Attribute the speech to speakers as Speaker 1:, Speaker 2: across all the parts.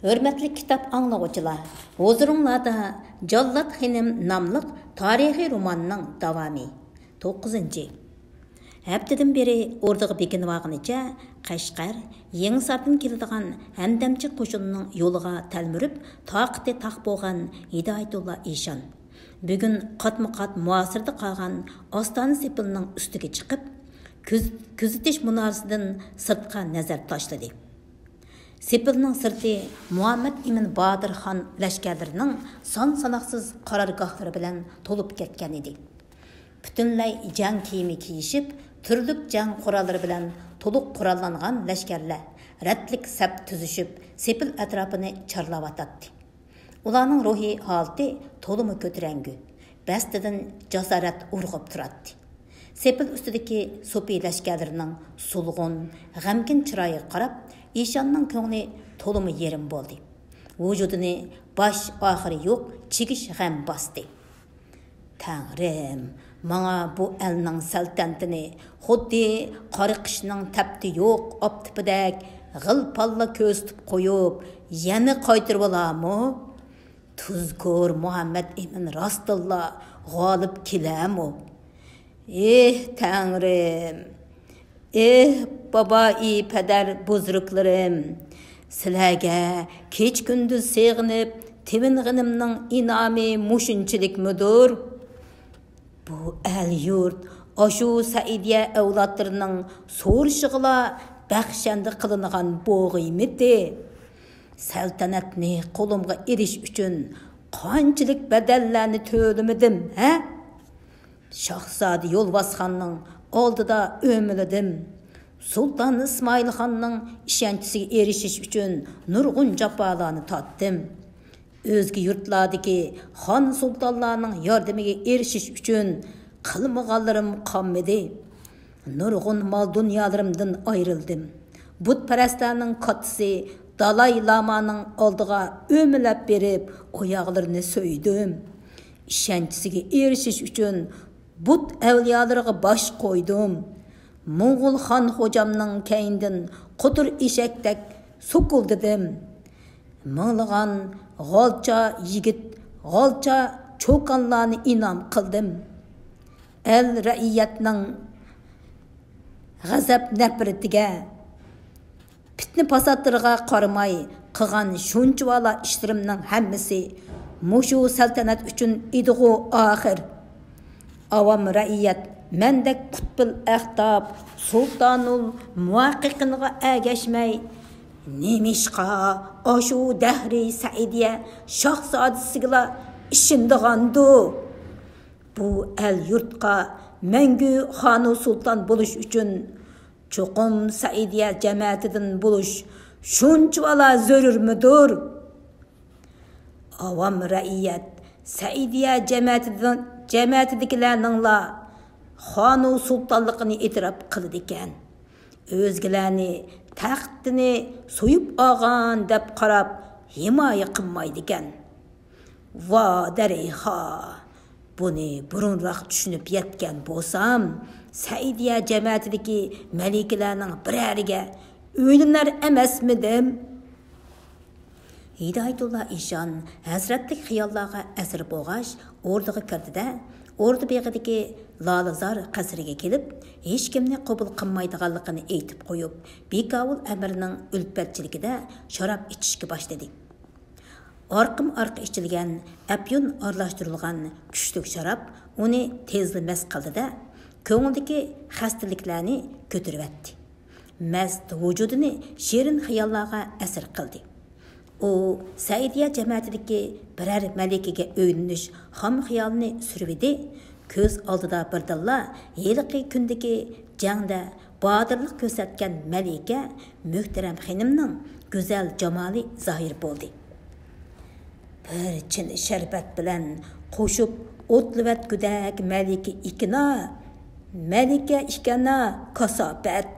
Speaker 1: Hürmetli kitap anlıqçılar, huzurunlarda Jallat Xanim namlıq tarihi romanның davamı. 9. Haftadan beri ordaga bekinib alganicha Qashqar, Yenisardan keladigan hamdamchi qo'shinning yo'liga talmurib, taqati taq bo'lgan Hidoyatulla Eshon. Bugun qatma-qat muasirda qolgan Ostona sepilning ustiga chiqib, kuzatish munorasidan sirtqa nazar tashladi. Sepilning sirti Muhammad Emin Badir Xon lashkarlarining son-sanoqsiz qarorgohlari bilan to'lib ketgan edi. Butunlay jang kiyimi kiyishib, turlik jang qurollari bilan to'liq qurollangan lashkarlar ratlik sap tuzishib, sepil atrofini chorlayotdi. Ularning ruhiy holati to'limi ko'tarangu, bastidan jasorat urg'ib turadi. Sepil ustidagi so'pi lashkarlarining sulg'un, g'amgin chiroyiga qarab, Eshonning ko'ngli to'limi yerim bo'ldi. Vujudini bosh oxiri yo'q chekish g'am bosdi. Tangrim, mana bu elning saltanatini xuddi qariqishning tapti yo'q optipidak g'ilpalla ko'zitib qo'yib, yana qaytirib olamı? Tuzkur Muhammad Emin Rasulullah g'olib kelami? Tangrim, babai padar buzruklarim, sizlarga kech kunduz seg'inib tevinganimning inami mushunchilikmidir? Bu el yurt ashu Saidiya avlodlarining so'rishig'ila baxshanda qilingan bo'g'imidi. Saltanatni qo'limga erish uchun qanchalik badallarni to'lamadim, ha? Shahzoda Yo'lbosxonning oldida o'milidim. Sultan İsmail Xonning ishonchisiga erishish uchun nurg'un jafolarni tortdim. Özgü yurtlardaki xon sultanlarning yordamiga erishish uchun qilmaganlarim qolmadi. Nurg'un mol dunyolarimdan ayrildim. Butparastlarning qattisi Dalay Lamaning oldiga o'milab berib, oyoqlarini so'ydim. Ishonchisiga erishish uchun but avliyolariga bosh qo'ydim. Mo'g'ul xon xo'jamning kayindan qutur eshakdek so'qildim. Minglagan g'olcha yigit, g'olcha cho'qonlarni inom qildim. El raiyatning g'azab nafratiga, fitna fasadlariga qaramay qilgan shunchavala ishlarimning hammasi mushu saltanat uchun idig'u oxir. Avam raiyat mendek qutbil ahtab sultanul muvaqqaqiniga agashmay nemishqa ashu dahri Saidiya shahzodasiga ishindigandu. Bu el yurtqa mangu xonu sultan bo'lish uchun cho'qim Saidiya jamiyatidan bo'lish shunchavala zarurmidir? Avam raiyat Saidiya jamiyatidagilarningla xonu sultanligini e'tirof qildi ekan. O'zgalarni taxtini so'yib olgan deb qarab himoya qilmaydi ekan. Va dariha, buni burunroq tushunib yetgan bo'lsam, Saidiya jamiyatidagi malikalarning birariga o'ylinar emasmidim? Hidoyatulla Eshon hazratlik xiyollarga asir bo'lg'ach o'rdaga kirdida, o'rda beg'idagi Lalazar qasriga kelib, hech kimni qabul qilmaydiganligini aytib qo'yib, Bekavul amirning ulfatchiligida sharob ichishga boshladi. Orqim-orqa ichilgan, apyun aralashtirilgan kuchlik sharob uni tezli mast qildida, ko'nglidagi xastaliklarni ko'taribdi. Mast vujudini shirin xiyollarga asir qildi. O, Saidiya jamiyatidagi birer malikaga o'ylanish ham xiyolni survidi. Ko'z oldida birdilla yiliqi kundagi jangda bodirlik ko'rsatgan malika Muhtaram Xanimning go'zal jamoli zohir bo'ldi. Bir chin sharbat bilan qo'shib o'tlivatgudak malika ikana kasobat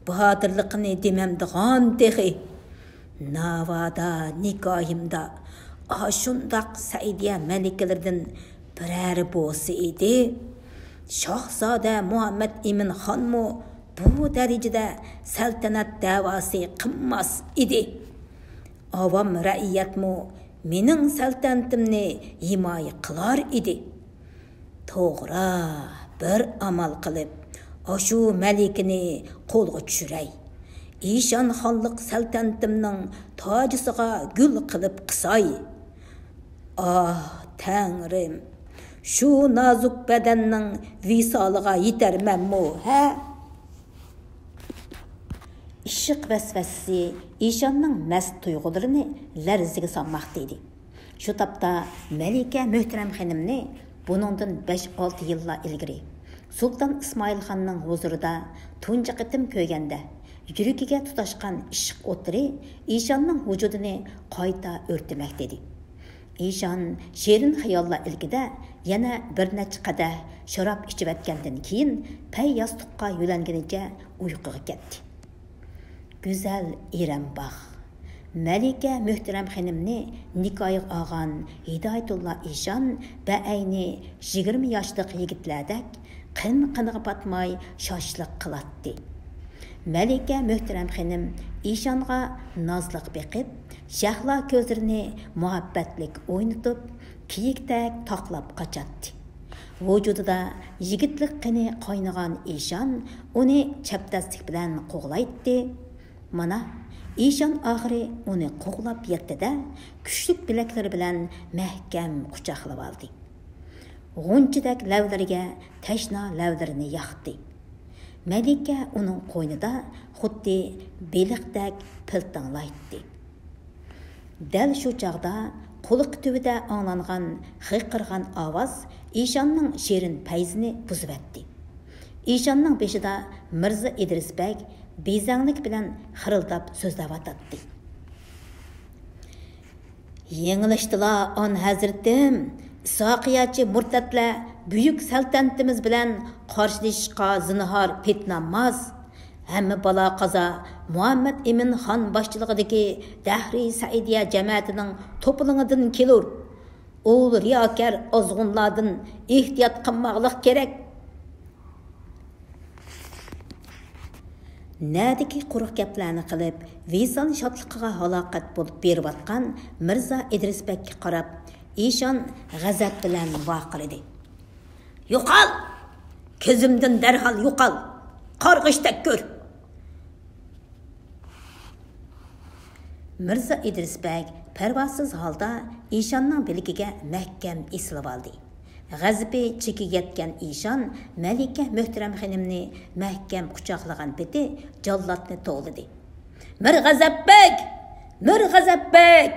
Speaker 1: bodirlikni demamdigan dehi. Navada nikohimda ashundaq Saidiya malikalardan birari bo'lsa edi, Shahzoda Muhammad Emin Xonmu bu darajada saltanat da'vosi qilmas edi. avam rəiyyətmu mening saltantimni himoya qilar edi. To'g'ri, bir amal qilib, ashu malikini qo'lga tushiray. İşan xonliq saltantimning tojisiga gul qilib qisay. Ah, Tangrim, shu nozuk badanning visoliga yetarmanmi, ha? İşıq vəsvəsi İşanның məst tuyg'ularini larziga solmoqda edi. Shu tapda Malika Möhtərəm xanımni buningdan 5-6 yillar ilgari Sultan İsmail xonning huzurida tunji qitim ko'rganda yuragiga tutashgan ishq o'tiri İşanның vujudini qayta o'rtamoqda edi. İşan sherin xayollar ilkida yana bir necha qadah sharob ichib o'tgandan keyin pay yostiqqa yo'langanicha uyquga ketdi. Güzel İrem Bağ. Malika Möhtərəm xanımni nikohga olgan Hidoyatullo İşan ba'ayni 20 yoshlik yigitlardek qin-qiniga patmay shoshliq qilatdi. Malika Möhtərəm xanım İşanga nozliq beqib, shahlo ko'zlarini muhabbatlik o'ynatib, kiyikdek taqlab qachatdi. Vujudida yigitlik qini qaynagan İşan uni chapdaslik bilan qo'g'laydi. Mana İşan oxiri uni qo'g'lab yetdi-da, kuchlik bilaklari bilan mahkam quchoqlab oldi. G'unchidek lavlariga tashna lavlarini yoqdi. Malika uning qo'ynida xuddi beliqdek piltinglaydi. Dal shu chaqda quliq tubida anglangan xiqirgan ovoz İşanning sherin payzini buzib etdi. İşanning beshida Mirza İdrisbek bezanglik bilan xirildab so'zlayotdi. Yengilishdilar on hazratim, Soqiyachi murtatlar buyuk saltanatimiz bilan qarshilashishga zinhor petnamaz. Hamma balo qazo Muhammad Emin xon boshchiligidagi Dahri Saidiya jamoatining to'plangidan kelur. O'l riyokar ozg'unlardan ehtiyot qilmoqlik kerak. Nədiki quruq gaplarni qilib, Visal shotliqiga haloqat bo'lib berayotgan Mirza İdrisbekka qarab, İşan g'azab bilan vaqirdi. "Yo'qol! Ko'zimdan darhol yo'qol! Qarg'ishdak ko'r!" Mirza İdrisbek parvosiz holda İşanning biligiga mahkam esilib oldi. G'azibi chekiga yetgan İşan Malika Möhtərəm xanımni mahkam quchoqlagan peti jallodni to'g'lidi. "Mirg'azabek! Mirg'azabek!"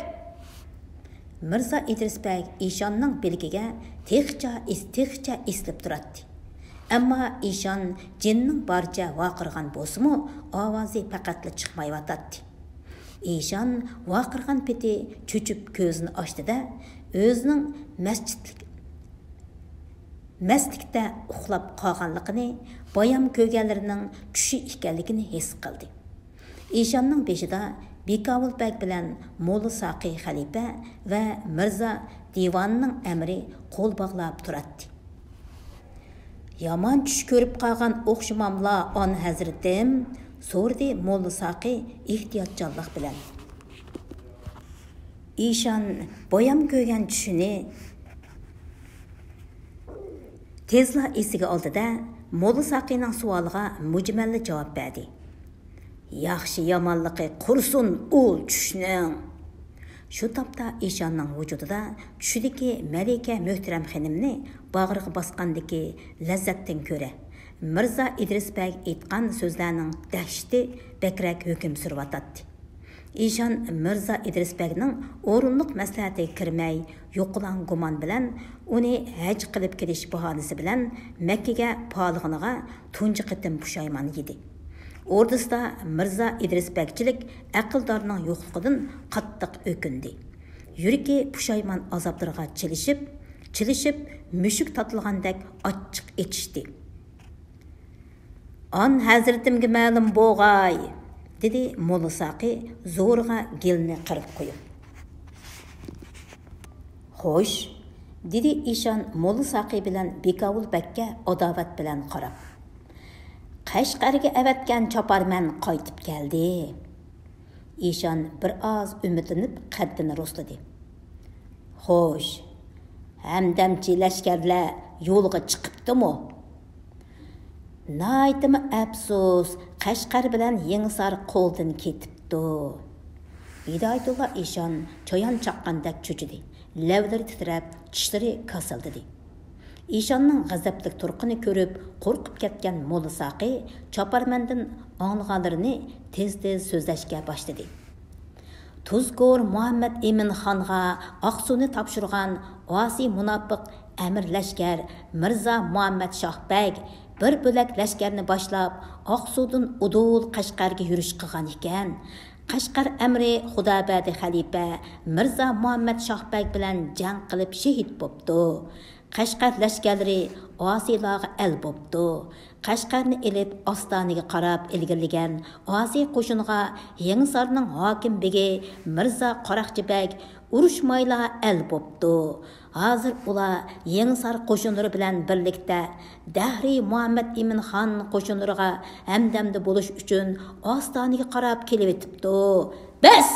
Speaker 1: Mirza İdrisbek İşanning biligiga texcha eslib turadi. Ammo İşan jinning barcha vaqirgan bo'lsa-mu, ovozi faqatla chiqmayotadi. İşan vaqirgan peti cho'chib ko'zini ochdi-da, o'zining mastlikda uxlab qolganligini, bayam ko'rganlarining tushi ekanligini his qildi. İşanning beshida Bekavulbek bilan Mo'la Saqi xalifa va Mirza divonining amri qo'l bog'lab turadi. "Yomon tush ko'rib qolgan o'xshamamlar on hazratim", so'rdi Mo'la Saqi ehtiyotjonlik bilan. İşan bayam ko'rgan tushini tezla esiga oldi-da, Mo'la Saqining savoliga mujmalli javob berdi. "Yaxshi yomonligi qursin u tushning." Shu topda İşanning vujudida tushidagi Malika Möhtərəm xanımni bag'riga bosgandagi lazzatdan ko'ra Mirza İdrisbek aytgan so'zlarning dahshati bakrak hukm surayotdi. İşan Mirza İdrisbekning o'rinliq maslahatiga kirmay, yo'qolan gumon bilan uni haj qilib kelish bahonasi bilan Makkaga polig'iniga tunji qitim pushaymon yedi. Ordusida Mirza İdrisbekchilik aqldorning yo'qligidan qattiq o'kindi. Yuragi pushaymon azoblarga chilishib, mushuk tatilgandek ochiq etishdi. "On hazratimga ma'lum bo'g'ay", dedi Mo'la Saqi zo'rg'a gilni qirib qo'yib. "Xo'sh", dedi İşan Mo'la Saqi bilan Bekavulbekka adovat bilan qarab. "Qashqarga avatgan choparman qaytib keldi." Ишан bir az ümitlenip qaddini rostladı. Xo'sh, hamdamchi lashkarlar yo'lga chiqibdimi? Naytimi afsus, Qashqar bilan Yenisar qo'ldan ketibdi. Hidoyatullo Ишан cho'yan chaqqandek cho'chidi. Lavlari titrab, tishlari kasildidi. Ишанның g'azablik turqini ko'rib, qo'rqib ketgan Molla Saqi choparmandan anglaganlarini tez-tez so'zlashga boshladi. Tuzkor Muhammad Emin xonga Aqsuni topshirgan osi munofiq Amir lashkar Mirza Muhammad Shohbek bir bo'lak lashkarni boshlab Aqsudan Udul Qashqarga yurish qilgan ekan. Qashqar amri Xudobadi xalifa Mirza Muhammad Shohbek bilan jang qilib shahid bo'pti. Qashqar lashkarlari Osiylarga el bo'pti. Qashqarni elib Ostoniga qarab ilgirlagan Osiy qo'shiniga Yenisarning hokim begi Mirza Qaraqchibek urushmayla el bo'pti. Hozir ular Yenisar qo'shinlari bilan birlikda Dahri Muhammad Emin xon qo'shinlariga hamdamda bo'lish uchun Ostoniga qarab kelibdi. Bas!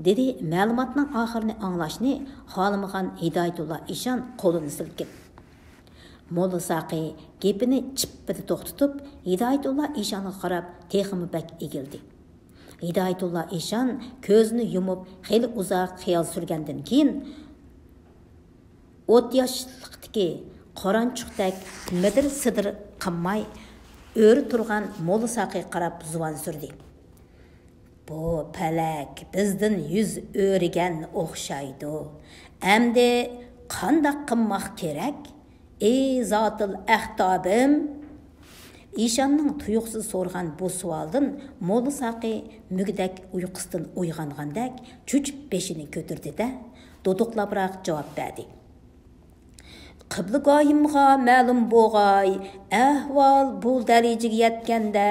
Speaker 1: dedi ma'lumotning oxirini anglashni xohlamagan Hidoyatullo Ишан qo'lini silkib. Molla Saqi gapini chippida to'xtatib, Hidoyatullo Ишанга qarab texmi bak egildi. Hidoyatullo Ишан ko'zini yumib, xeyli uzoq xiyol surgandan keyin 30 yoshlikdagi qoranchuqdak midir-sidir qilmay o'ri turgan Molla Saqiga qarab zuvon surdi. Bu palak bizdan yüz o'rigan o'xshaydi. Endi qandoq qilmoq kerak? Ey zotil ahtobim! Ишанның tuyuqsiz so'rgan bu savoldan Molla Saqi mugdak uyqusidan uyg'ongandek cho'chib beshini ko'tirdi-da, doduqlabroq javob berdi. Qiblagoyimga ma'lum bo'lg'ay, ahvol bu darajaga yetganda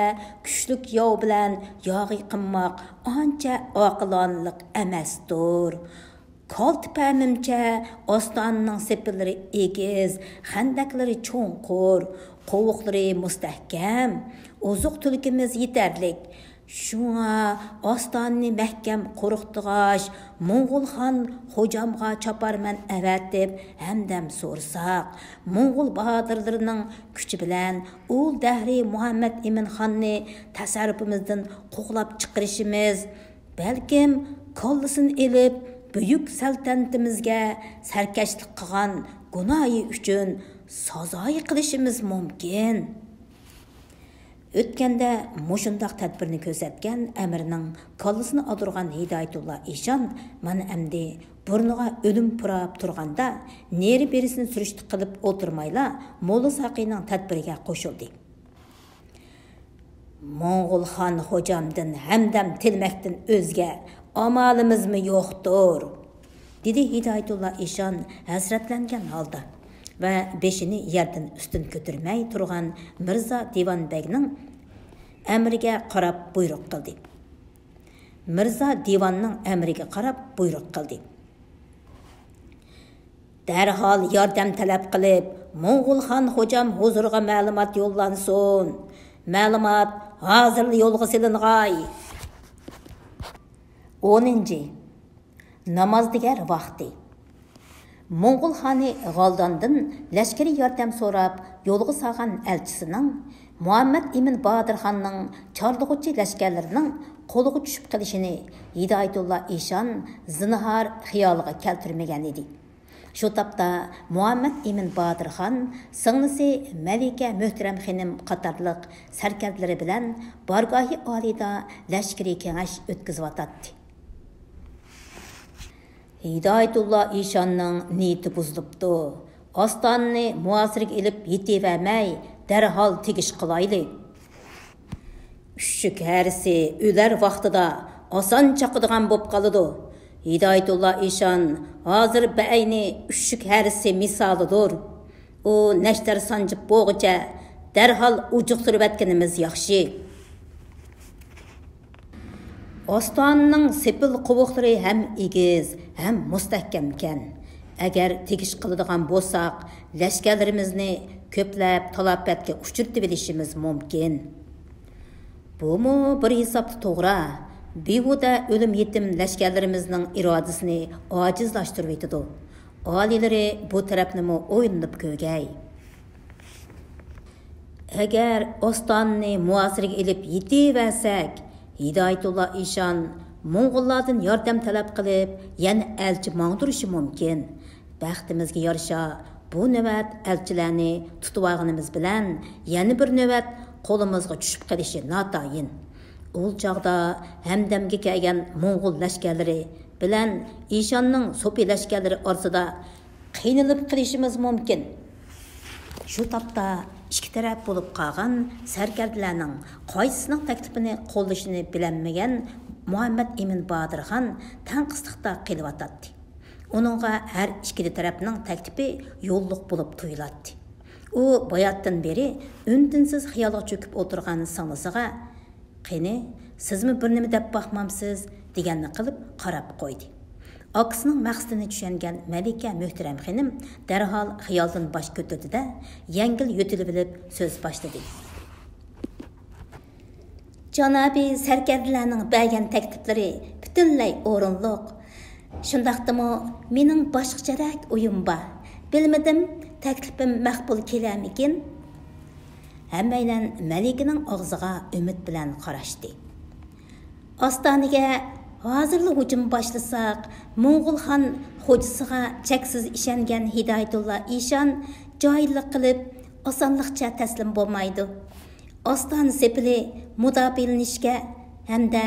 Speaker 1: kuchlik yov bilan yog'iy qilmoq ancha oqilonlik emasdir. Koltipanimcha Ostonning sepillari egiz, xandaklari cho'nqur, qovuqlari mustahkam, oziq-tulikimiz yetarlik. Şuna Ostonni mahkam qo'riqtig'ash, Mo'ng'ul xon xo'jamga choparman avatib hamdam so'rsak, Mo'ng'ul bahodirlarining kuchi bilan ul Dahri Muhammad Emin xonni tasarrufimizdan qo'g'lab chiqarishimiz, balkim kollasini elib buyuk saltanatimizga sarkashlik qilgan gunohi uchun sazoy qilishimiz mumkin. Ötkende mushundaq tadbirni ko'rsatgan amirning kollasini odurgan Hidoyatullo Ишан mana endi burniga o'lim purab turganda neri berisini surishti qilib o'tirmayla Molla Saqining tadbiriga qo'shildi. Mo'ng'ul xon xo'jamdan hamdam tilmakdan o'zga amalimizmi yo'qdir, dedi Hidoyatullo Ишан hasratlangan holda. Ve beşini yerden üstün götürmey turgan Mirza Divanbegning emriga qarab buyruq qildi. Mirza Divanning emriga qarab buyruq qildi. Derhal yordam talab qilib, Mo'ng'ul xon xo'jam huzuriga ma'lumot yo'llansin. Ma'lumot hozir yo'lga siling'ay. 10. Namozdigar vaqti. Mo'ng'ul xoni G'aldondan lashkari yordam so'rab yo'lga solgan elchisining Muhammad Emin Bodir xonning chorlug'uchi lashkarlarining qo'liga tushib qilishini Hidoyatullo Ишан zinhor xiyoliga keltirmagan edi. Shu topda Muhammad Emin Bodir xon singlisi Malika Muhtaram xonim qatorliq sarkarlari bilan bargohi olida lashkari kengash o'tkazib Hidoyatullo Ишанның niyati buzilibdi. Ostonni muasirga ilib yetivermay, darhol tegish qilayli. Ushuk harisi o'lar vaqtida oson chaqadigan bo'lib qoladi. Hidoyatullo Ишан hozir bayni ushuk harisi misolidir. U nashtar sanjib bo'g'icha darhol ujuqtirib atganimiz yaxshi. Ostonning sepil qovuqlari ham egiz, ham mustahkam ekan. Agar tegish qiladigan bo'lsak, lashkarlarimizni ko'plab talafotga uchirtib bilishimiz mumkin. Bu mu bir hisobda to'g'ri, behuda o'lim yetim lashkarlarimizning irodasini ojizlashtirib etadi. Oliylari bu tarafni o'ylanib ko'rgay. Agar Ostonni muasirga ilib yetiversak, Hidoyatullo Eshon Mo'ng'ullardan yordam talab qilib, yana elchi mangdirishi mumkin. Baxtimizga yarasha bu navbat elchilarni tutib olganimiz bilan yana bir navbat qo'limizga tushib qolishi notayin. Ul chaqda hamdamga kelgan Mo'ng'ul lashkarlari bilan Eshonning so'pi lashkarlari orasida qiynalib qilishimiz mumkin. Shu topda ikki taraf bo'lib qolgan sarkardalarning qaysisining taklifini qo'llashini bilinmagan Muhammad Emin Bodirxon tanqisliqda qilyotdi. Uningga har ikkili tarafning taklifi yo'lliq bo'lib tuyuladi. U boyatdan beri untinsiz xiyolga cho'kib o'tirgan singlisiga "Qani, sizmi bir nima deb baxmamsiz?" deganni qilib qarab qo'ydi. Akisining maqsadini tushungan Malika Muhtaram xonim darhol xiyoldan bosh ko'tardi-da, yengil yo'tilib bilib so'z boshladi. Janobi sarkardalarning bergan takliflari butunlay o'rinliq. Shundaqdimi, mening boshqacharoq o'yim bor. Bilmadim, taklifim maqbul kelarmikin? Hammaylar Malikaning og'ziga umid bilan qarashdi. Ostoniga hozirlik hujum boshlasak, Mo'ng'ulxon xo'jasiga cheksiz ishongan Hidoyatullo Eshon joylik qilib, osonlikcha taslim bo'lmaydi. Oston sepili mudofialanishga hamda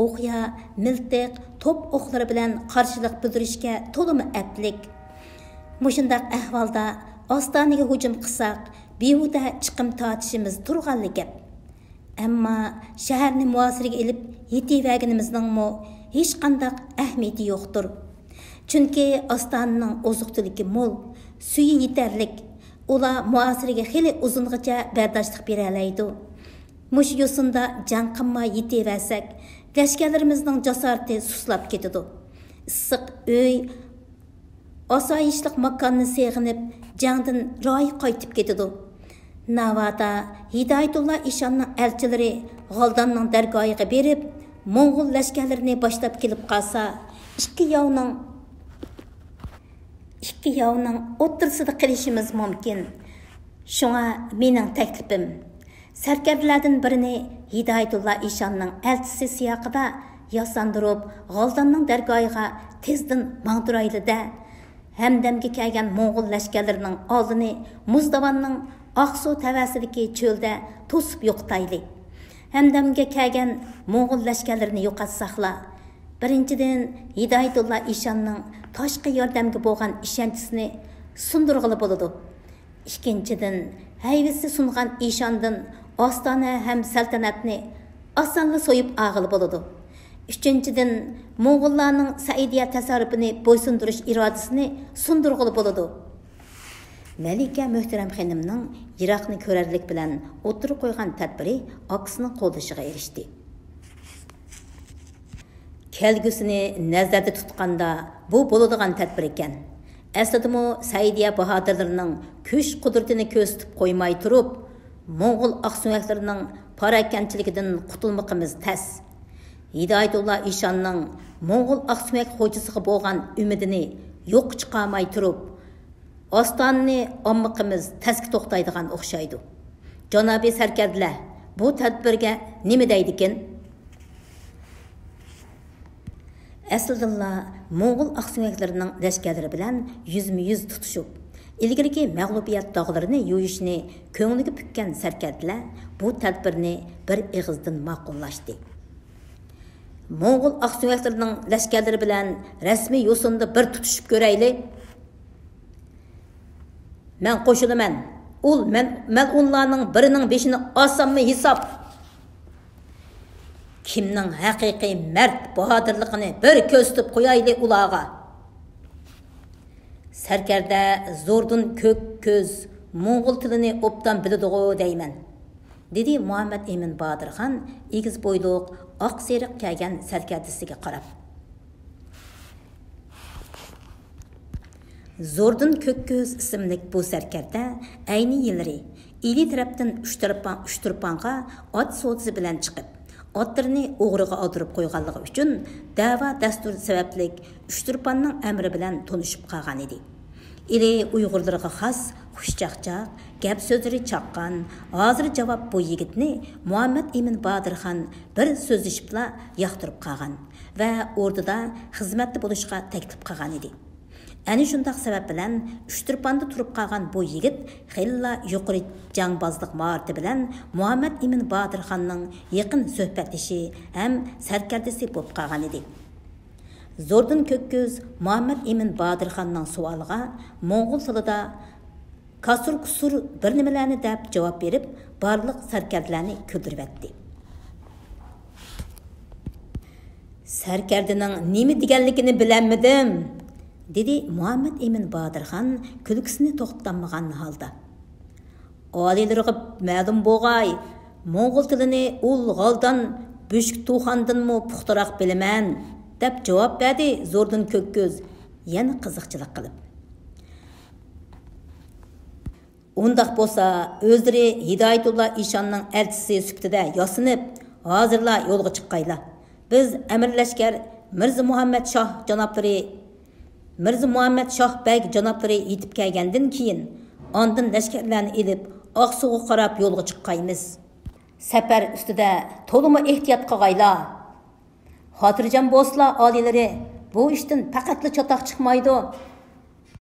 Speaker 1: o'qya, miltiq, top o'qlari bilan qarshilik bildirishga to'limi aplik. Mushundaq ahvolda Ostoniga hujum qilsak, behuda chiqim tortishimiz turganlik gap. Ammo shaharni muosirga ilib yetiverganimizning hech qanday ahamiyati yo'qdir. Chunki Ostonining ozuqtiligi mo'l, suyi yetarlik. Ular muosirga xili uzungacha bardoshlik bera oladi. Mush yo'sinda jang qilmay yetiversak, lashkarlarimizning jasorati suslab ketadi. Issiq uy, osoyishlik makonni seg'inib, jangdan ro'y qaytib ketadi. Navada Hidoyatullo Eshonning elchilari G'aldonning dargohiga berib, Mo'ng'ul lashkarlarini boshlab kelib qolsa, ikki yovning o'ttirsida qilishimiz mumkin. Shunga mening taklifim, sarkardalardan birini Hidoyatullo Eshonning elchisi siyaqida yasandirib, G'aldonning dargohiga tezdan mangdirayli-da, hamdamga kelgan Mo'ng'ul lashkarlarining oldini Muzdavonning Aqsu tavasidagi cho'lda to'sib yo'qtayli. Hamdamga kelgan Mo'ng'ul lashkarlarini yo'qotsaqla, birinchidan Hidoyatullo Eshonning tashqi yordamga bo'lgan ishonchisini sundirg'ili bo'ladi. Ikkinchidan, hayvisi sungan Eshondan Ostona ham saltanatni osonla so'yib og'ili bo'ladi. Uchinchidan, Mo'ng'ullarning Saidiya tasarrufini bo'ysundirish irodasini sundirg'ili bo'ladi. Malika Muhtaram xonimning yiroqni ko'rarlik bilan o'tirib qo'ygan tadbiri akisining qo'llashiga erishdi. Kelgusini nazarda tutganda bu bo'ladigan tadbir ekan. Aslida Saidiya bahodirlarining kuch qudratini ko'rsatib qo'ymay turib, Mo'ng'ul aqsuyaklarining parakanchiligidan qutulmoqimiz tas. Hidoyatullo Eshonning Mo'ng'ul aqsuyak xo'jasiga bo'lgan umidini yo'q chiqarmay turib, Ostonni ommaqimiz tasqi to'xtaydigan o'xshaydi. Janobi sarkardalar, bu tadbirga nima deydikin? Aslida Mo'ng'ul aqsuyaklarining lashkarlari bilan yuzma-yuz tutishib, ilgirki mag'lubiyat dog'larini yo'yishni ko'ngliga pukkan sarkardalar bu tadbirni bir ig'izdan ma'qullashdi. Mo'ng'ul aqsuyaklarining lashkarlari bilan rasmiy yo'sinda bir tutishib ko'rayli. Men qo'shilaman. Ul mal'unlarning birining beshini osammi hisob. Kimning haqiqiy mard bahodirligini bir ko'rsatib qo'yayli ularga. Sarkarda zo'rdun ko'k ko'z Mo'ng'ul tilini obdan biladigo deyman. Dedi Muhammad Emin Bodirxon egiz bo'yliq, oq seriq kelgan sarkardasiga qarab. Zo'rdun Ko'kko'z ismli bu sarkarda ayni yillari ili tarafdan uch turpanga ot savdosi bilan chiqib, otlarini o'g'riga oldirib qo'yganligi uchun da'vo dasturi sababli Uchturpanning amri bilan tunishib qolgan edi. İli Uyg'urlarga xos xushchaqchaq, gap so'zlari chaqqan, hozir javob bu yigitni Muhammad Emin Bodirxon bir so'zlashibla yoqtirib qolgan va o'rnida xizmatda bo'lishga taklif qilgan edi. Әні шундaq sabab bilan Uchturpanda turib qolgan bu yigit xeyla yuqori jangbozlik mahorati bilan Muhammad Emin Bodirxonning yaqin suhbatlashi ham sarkardasi bo'lib qolgan edi. Zo'rdin Ko'kko'z Muhammad Emin Bodirxonning savoliga Mo'ng'ul tilida kasur-kusur bir nimalarni deb javob berib, barliq sarkardalarni kuldiribdi. Sarkardining nima deganligini bilanmadim, dedi Muhammad Emin Bodirxon kulgisini to'xtatmagan holda. Oliylariga ma'lum bo'lg'ay, Mo'ng'ul tilini ul g'aldan Büşk Tuxandinmi puxtaroq bilaman, deb javob berdi Zo'rdin Ko'kko'z yana qiziqchilik qilib. Undaq bo'lsa, o'zlari Hidoyatullo Ishonning elchisi sifatida yosinib, hozirla yo'lga chiqqaylar. Biz Amirlashkar Mirza Muhammad Shoh beg janoblari yetib kelgandan keyin ondan lashkarlarni elib Oqsuga qarab yo'lga chiqqaymiz. Safar ustida to'liq ehtiyot qilg'aylar. Xotirjam bo'lsizlar oliylari, bu ishdan faqatla chatoq chiqmaydi.